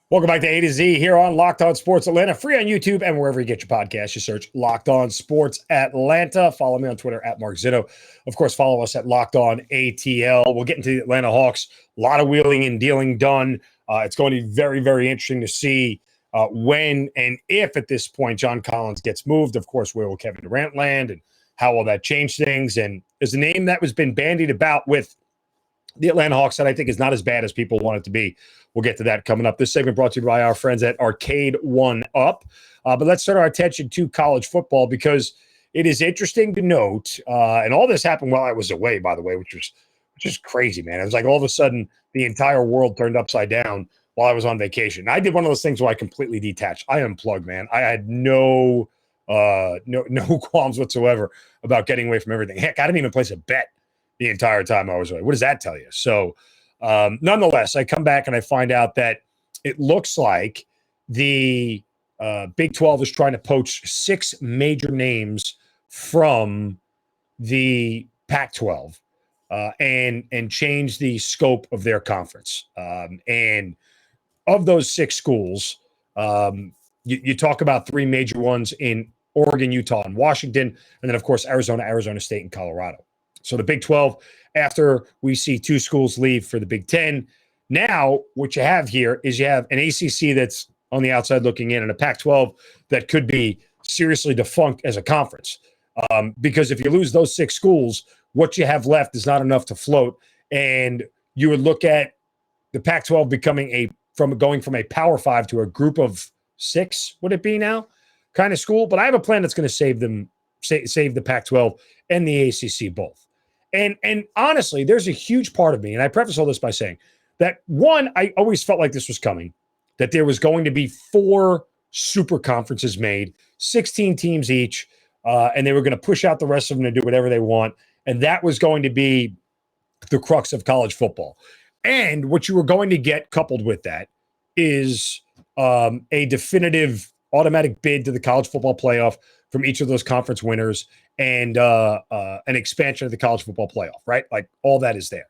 Welcome back to A to Z here on Locked On Sports Atlanta, free on YouTube and wherever you get your podcasts. You search Locked On Sports Atlanta. Follow me on Twitter at Mark Zinno. Of course, follow us at Locked On ATL. We'll get into the Atlanta Hawks. A lot of wheeling and dealing done. It's going to be very, very interesting to see when and if at this point John Collins gets moved. Of course, where will Kevin Durant land and how will that change things? And there's a name that was been bandied about with the Atlanta Hawks that I think is not as bad as people want it to be. We'll get to that coming up. This segment brought to you by our friends at Arcade One Up. But let's turn our attention to college football because it is interesting to note, and all this happened while I was away, by the way, which is crazy, man. It was like all of a sudden the entire world turned upside down while I was on vacation. I did one of those things where I completely detached. I unplugged, man. I had no qualms whatsoever about getting away from everything. Heck, I didn't even place a bet the entire time I was away. What does that tell you? So nonetheless, I come back and I find out that it looks like the Big 12 is trying to poach 6 major names from the Pac-12 and change the scope of their conference. And of those 6 schools, you talk about 3 major ones in Oregon, Utah, and Washington, and then, of course, Arizona State, and Colorado. So the Big 12, after we see 2 schools leave for the Big 10, now what you have here is you have an ACC that's on the outside looking in and a Pac-12 that could be seriously defunct as a conference. Because if you lose those 6 schools, what you have left is not enough to float. And you would look at the Pac-12 becoming going from a Power 5 to a group of 6, would it be now, kind of school. But I have a plan that's going to save the Pac-12 and the ACC both. And honestly, there's a huge part of me, and I preface all this by saying that, one, I always felt like this was coming, that there was going to be 4 super conferences made, 16 teams each, and they were going to push out the rest of them to do whatever they want. And that was going to be the crux of college football. And what you were going to get coupled with that is a definitive automatic bid to the college football playoff from each of those conference winners and an expansion of the college football playoff, right? Like all that is there.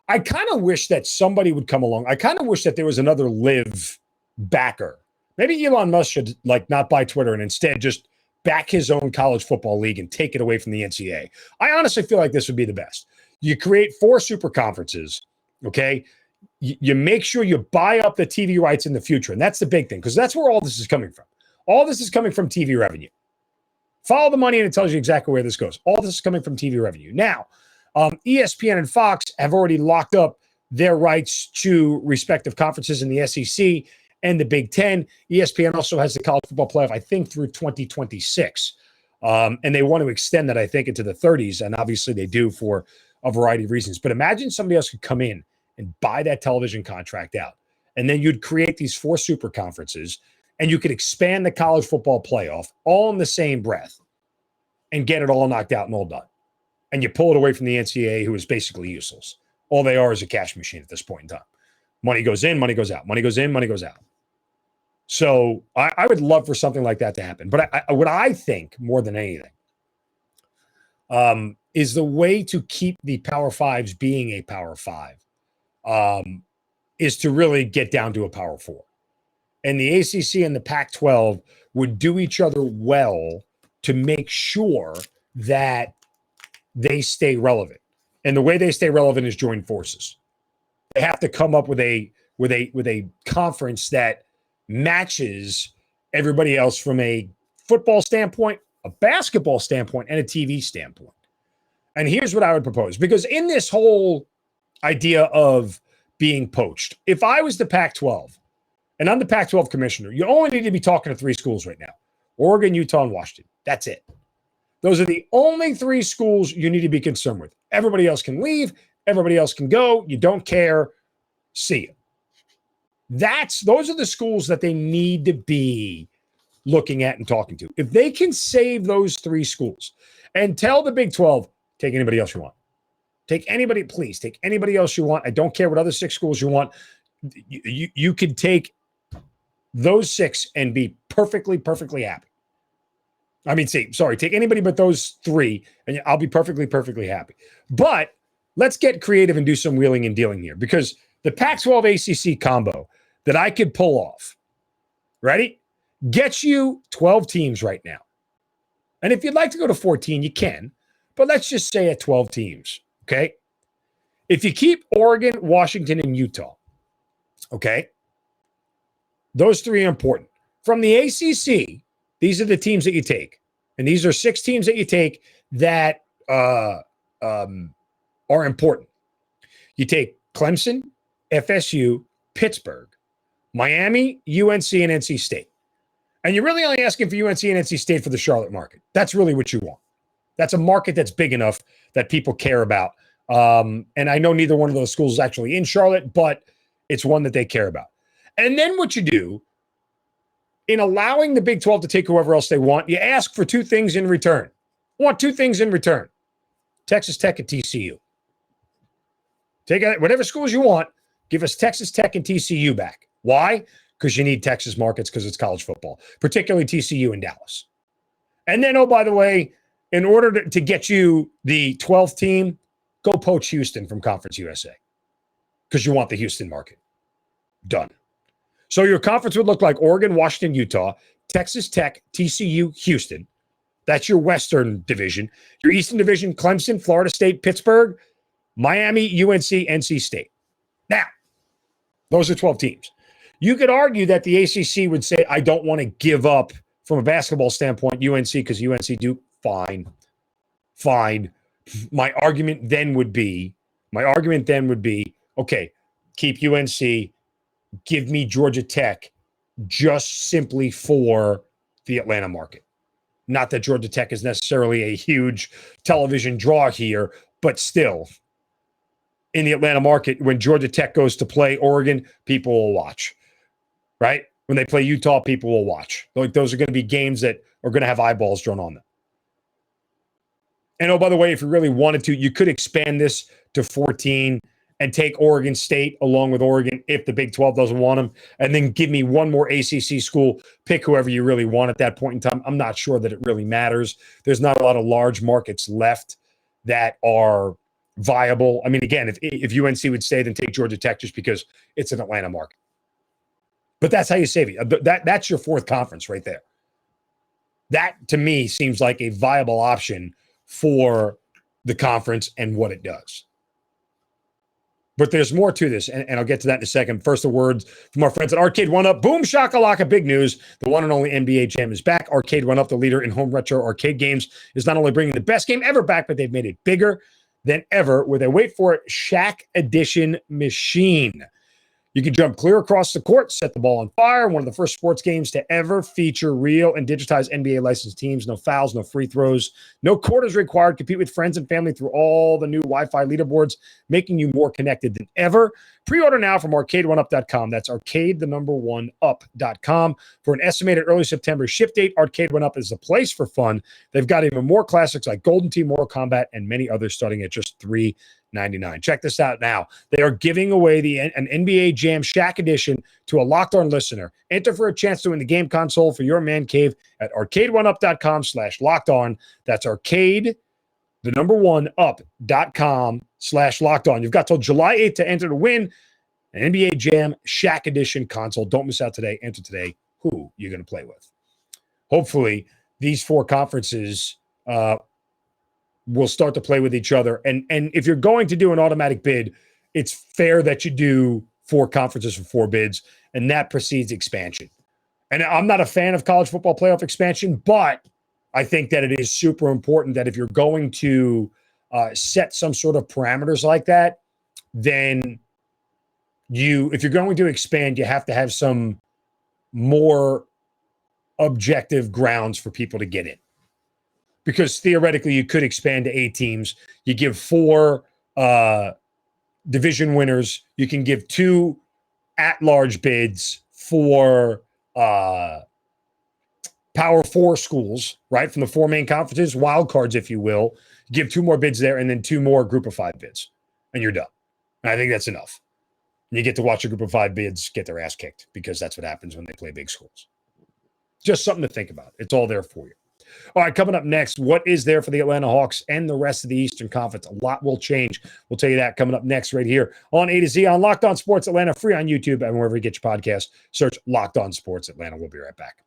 I kind of wish that somebody would come along. I kind of wish that there was another live backer. Maybe Elon Musk should not buy Twitter and instead just back his own college football league and take it away from the NCAA. I honestly feel like this would be the best. You create 4 super conferences, okay? You make sure you buy up the TV rights in the future. And that's the big thing because that's where all this is coming from. All this is coming from TV revenue. Follow the money and it tells you exactly where this goes. All this is coming from TV revenue. Now, ESPN and Fox have already locked up their rights to respective conferences in the SEC and the Big Ten. ESPN also has the college football playoff, I think, through 2026. And they want to extend that, I think, into the 30s. And obviously they do for a variety of reasons. But imagine somebody else could come in and buy that television contract out. And then you'd create these 4 super conferences and you could expand the college football playoff all in the same breath and get it all knocked out and all done. And you pull it away from the NCAA, who is basically useless. All they are is a cash machine at this point in time. Money goes in, money goes out. Money goes in, money goes out. So I would love for something like that to happen. But what I think more than anything is the way to keep the Power Fives being a Power 5 is to really get down to a Power 4. And the ACC and the Pac-12 would do each other well to make sure that they stay relevant. And the way they stay relevant is join forces. They have to come up with a conference that matches everybody else from a football standpoint, a basketball standpoint, and a TV standpoint. And here's what I would propose. Because in this whole idea of being poached, if I was the Pac-12, and I'm the Pac-12 commissioner, you only need to be talking to 3 schools right now: Oregon, Utah, and Washington. That's it. Those are the only 3 schools you need to be concerned with. Everybody else can leave. Everybody else can go. You don't care. See you. Those are the schools that they need to be looking at and talking to. If they can save those 3 schools and tell the Big 12, take anybody else you want. Take anybody, please. Take anybody else you want. I don't care what other 6 schools you want. You could take those 6 and be perfectly happy. I mean, take anybody but those 3, and I'll be perfectly happy. But let's get creative and do some wheeling and dealing here, because the Pac-12 ACC combo, that I could pull off. Ready? Gets you 12 teams right now. And if you'd like to go to 14, you can. But let's just say at 12 teams, okay? If you keep Oregon, Washington, and Utah, okay? Those three are important. From the ACC, these are the teams that you take. And these are 6 teams that you take that are important. You take Clemson, FSU, Pittsburgh, Miami, UNC, and NC State. And you're really only asking for UNC and NC State for the Charlotte market. That's really what you want. That's a market that's big enough that people care about. And I know neither one of those schools is actually in Charlotte, but it's one that they care about. And then what you do, in allowing the Big 12 to take whoever else they want, you ask for 2 things in return. I want 2 things in return. Texas Tech and TCU. Take whatever schools you want, give us Texas Tech and TCU back. Why? Because you need Texas markets because it's college football, particularly TCU in Dallas. And then, oh, by the way, in order to get you the 12th team, go poach Houston from Conference USA because you want the Houston market. Done. So your conference would look like Oregon, Washington, Utah, Texas Tech, TCU, Houston. That's your Western division. Your Eastern division, Clemson, Florida State, Pittsburgh, Miami, UNC, NC State. Now, those are 12 teams. You could argue that the ACC would say, I don't want to give up, from a basketball standpoint, UNC, because UNC do fine. My argument then would be, okay, keep UNC, give me Georgia Tech just simply for the Atlanta market. Not that Georgia Tech is necessarily a huge television draw here, but still, in the Atlanta market, when Georgia Tech goes to play Oregon, people will watch, right? When they play Utah, people will watch. Like, those are going to be games that are going to have eyeballs drawn on them. And oh, by the way, if you really wanted to, you could expand this to 14 and take Oregon State along with Oregon if the Big 12 doesn't want them, and then give me one more ACC school. Pick whoever you really want at that point in time. I'm not sure that it really matters. There's not a lot of large markets left that are viable. I mean, again, if UNC would stay, then take Georgia Tech just because it's an Atlanta market. But that's how you save it. That's your 4th conference right there. That, to me, seems like a viable option for the conference and what it does. But there's more to this, and I'll get to that in a second. First, the words from our friends at Arcade One-Up. Boom, shakalaka, big news. The one and only NBA Jam is back. Arcade One-Up, the leader in home retro arcade games, is not only bringing the best game ever back, but they've made it bigger than ever with a, wait for it, Shaq Edition machine. You can jump clear across the court, set the ball on fire. One of the first sports games to ever feature real and digitized NBA licensed teams. No fouls, no free throws, no quarters required. Compete with friends and family through all the new Wi-Fi leaderboards, making you more connected than ever. Pre-order now from arcade1up.com. That's arcade1up.com. For an estimated early September ship date, Arcade One Up is the place for fun. They've got even more classics like Golden Tee, Mortal Kombat, and many others starting at just $3.99. Check this out now. They are giving away an NBA Jam Shaq Edition to a Locked On listener. Enter for a chance to win the game console for your man cave at arcade1up.com/locked-on. That's up.com/locked-on. You've got till July 8th to enter to win an NBA Jam Shaq Edition console. Don't miss out today. Enter today. Who you're going to play with. Hopefully, these 4 conferences will start to play with each other. And if you're going to do an automatic bid, it's fair that you do 4 conferences for 4 bids, and that precedes expansion. And I'm not a fan of college football playoff expansion, but I think that it is super important that if you're going to set some sort of parameters like that, then if you're going to expand, you have to have some more objective grounds for people to get in. Because theoretically, you could expand to 8 teams. You give 4 division winners. You can give 2 at-large bids for Power 4 schools, right? From the 4 main conferences, wild cards, if you will. Give 2 more bids there, and then 2 more group of 5 bids, and you're done. And I think that's enough. And you get to watch a group of 5 bids get their ass kicked, because that's what happens when they play big schools. Just something to think about. It's all there for you. All right, coming up next, what is there for the Atlanta Hawks and the rest of the Eastern Conference? A lot will change. We'll tell you that coming up next right here on A to Z on Locked On Sports Atlanta, free on YouTube and wherever you get your podcast. Search Locked On Sports Atlanta. We'll be right back.